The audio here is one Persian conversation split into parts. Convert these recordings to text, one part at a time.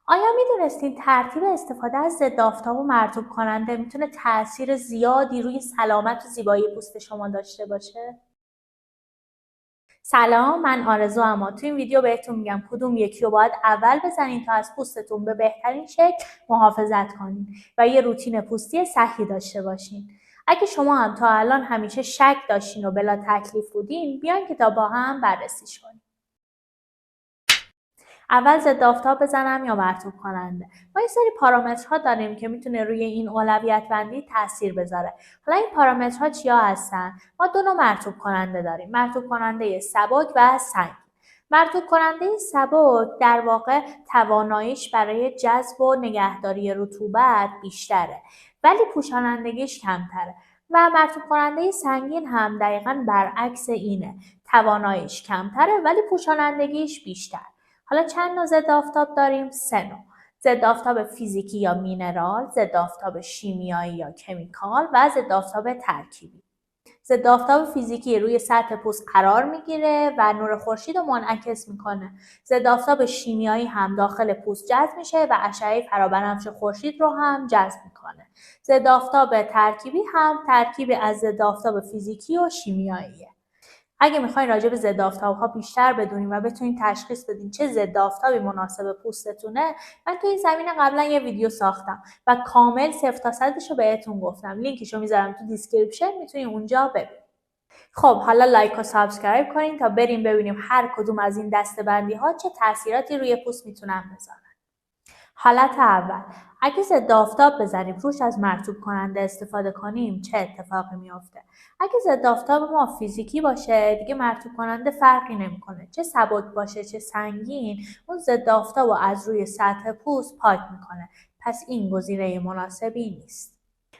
آیا میدونستین ترتیب استفاده از ضد آفتاب و مرطوب کننده میتونه تاثیر زیادی روی سلامت و زیبایی پوست شما داشته باشه؟ سلام، من آرزو اما تو این ویدیو بهتون میگم کدوم یکی رو باید اول بزنین تا از پوستتون به بهترین شکل محافظت کنین و یه روتین پوستی صحیح داشته باشین. اگه شما هم تا الان همیشه شک داشتین و بلا تکلیف بودین، بیاین که تا با هم بررسیش کنیم. اول ضد آفتاب بزنم یا مرطوب کننده؟ ما یه سری پارامترها داریم که میتونه روی این اولویت بندی تاثیر بذاره. حالا این پارامترها چیا هستن؟ ما دو نوع مرطوب کننده داریم: مرطوب کننده سبک و سنگین. مرطوب کننده سبک در واقع تواناییش برای جذب و نگهداری رطوبت بیشتره، ولی پوشانندگیش کمتره. و مرطوب کننده سنگین هم دقیقاً برعکس اینه، تواناییش کمتره ولی پوشانندگیش بیشتر. حالا چند نوع ضد آفتاب داریم؟ 3 نوع. ضد آفتاب فیزیکی یا مینرال، ضد آفتاب شیمیایی یا کمیکال و ضد آفتاب ترکیبی. ضد آفتاب فیزیکی روی سطح پوست قرار میگیره و نور خورشید رو منعکس میکنه. ضد آفتاب شیمیایی هم داخل پوست جذب میشه و اشعه فرابنفش خورشید رو هم جذب میکنه. ضد آفتاب ترکیبی هم ترکیبی از ضد آفتاب فیزیکی و شیمیاییه. اگه میخواین راجع به ضد آفتاب‌ها بیشتر بدونین و بتونین تشخیص بدین چه ضد آفتابی مناسب پوستتونه، من تو این زمینه قبلا یه ویدیو ساختم و کامل 0 تا 100 رو بهتون گفتم. لینکشو میذارم تو دیسکریپشن، میتونین اونجا ببینید. خب حالا لایک و سابسکرایب کنین تا بریم ببینیم هر کدوم از این دسته‌بندی‌ها چه تأثیراتی روی پوست میتونن بذارن. حالت اول، اگه ضد آفتاب بزنیم روش از مرطوب کننده استفاده کنیم چه اتفاقی میافته؟ اگه ضد آفتاب ما فیزیکی باشه دیگه مرطوب کننده فرقی نمیکنه، چه سبک باشه چه سنگین، اون ضد آفتاب رو از روی سطح پوست پاک میکنه، پس این گزینه مناسبی نیست.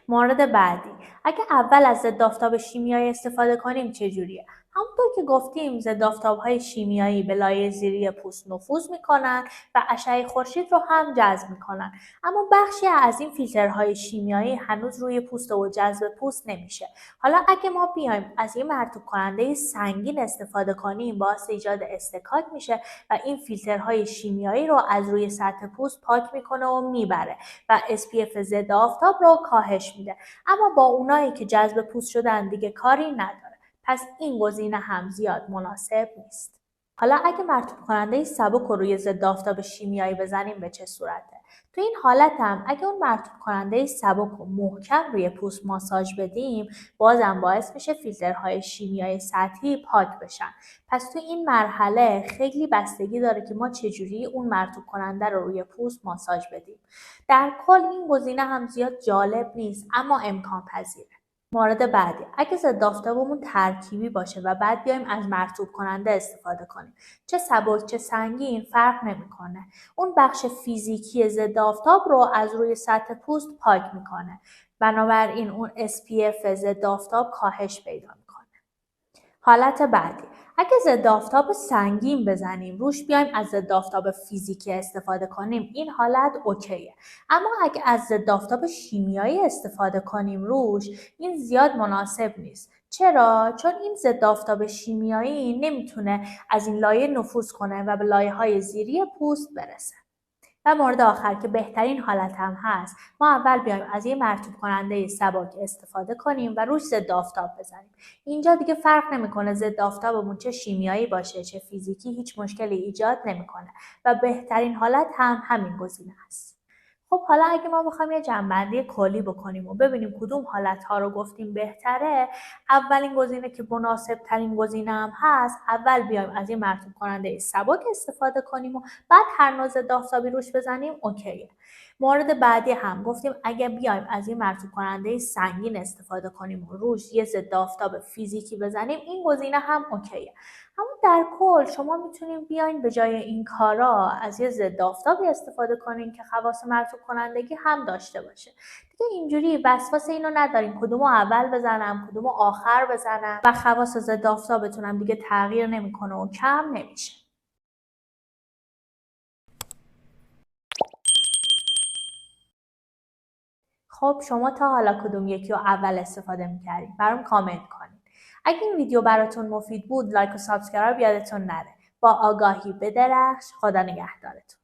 مورد بعدی، اگه اول از ضد آفتاب شیمیایی استفاده کنیم چجوریه؟ همونطور که گفتیم ضد آفتاب‌های شیمیایی به لایه زیری پوست نفوذ میکنن و اشعه خورشید رو هم جذب میکنن، اما بخشی از این فیلترهای شیمیایی هنوز روی پوست و جذب پوست نمیشه. حالا اگه ما بیایم از این مرطوب کننده سنگین استفاده کنیم باعث ایجاد اصطکاک میشه و این فیلترهای شیمیایی رو از روی سطح پوست پاک میکنه و میبره و SPF ضد آفتاب رو کاهش میده، اما با اونایی که جذب پوست شدن دیگه کاری نداره، پس این گزینه هم زیاد مناسب نیست. حالا اگه مرطوب کننده سبک رو روی ضد آفتاب شیمیایی بزنیم به چه صورته؟ تو این حالت هم اگه اون مرطوب کننده سبک رو محکم روی پوست ماساژ بدیم بازم باعث میشه فیلترهای شیمیایی سطحی پاک بشن. پس تو این مرحله خیلی بستگی داره که ما چجوری اون مرطوب کننده رو روی پوست ماساژ بدیم. در کل این گزینه هم زیاد جالب نیست اما امکان پذیره. مورد بعدی، اگه ضد آفتابمون ترکیبی باشه و بعد بیایم از مرطوب کننده استفاده کنیم، چه سبک چه سنگین فرق نمیکنه. اون بخش فیزیکی ضد آفتاب رو از روی سطح پوست پاک میکنه، بنابراین اون SPF ضد آفتاب کاهش پیدا میکنه. حالت بعدی، اگه ضد آفتاب سنگین بزنیم روش بیایم از ضد آفتاب فیزیکی استفاده کنیم این حالت اوکیه، اما اگه از ضد آفتاب شیمیایی استفاده کنیم روش این زیاد مناسب نیست. چرا؟ چون این ضد آفتاب شیمیایی نمیتونه از این لایه نفوذ کنه و به لایه‌های زیری پوست برسه. و مورد آخر که بهترین حالت هم هست، ما اول بیایم از یه مرطوب کننده سبک استفاده کنیم و روش ضد آفتاب بزنیم. اینجا دیگه فرق نمیکنه ضد آفتابمون چه شیمیایی باشه چه فیزیکی، هیچ مشکلی ایجاد نمیکنه و بهترین حالت هم همین گزینه است. خب حالا اگه ما بخوایم یه جمع‌بندی کلی بکنیم و ببینیم کدوم حالت‌ها رو گفتیم بهتره، اولین گزینه که مناسب ترین گزینه هم هست، اول بیایم از یه مرطوب کننده سبک استفاده کنیم و بعد هر نوع ضد آفتابی روش بزنیم اوکیه. مورد بعدی هم گفتیم اگه بیایم از این مرطوب کننده سنگین استفاده کنیم و روش یه ضد آفتاب فیزیکی بزنیم این گزینه هم اوکیه. اما در کل شما میتونین بیاین به جای این کارا از یه ضد آفتابی استفاده کنین که خواص مرطوب کنندگی هم داشته باشه. دیگه اینجوری وسواس اینو ندارین کدومو اول بزنم کدومو آخر بزنم و خواص ضد آفتابتون هم دیگه تغییر نمیکنه و کم نمیشه. خب شما تا حالا کدوم یکی رو اول استفاده میکردین؟ برام کامنت کنین. اگه این ویدیو براتون مفید بود لایک و سابسکرایب یادتون نره. با آگاهی بدرخش. خدا نگهدارتون.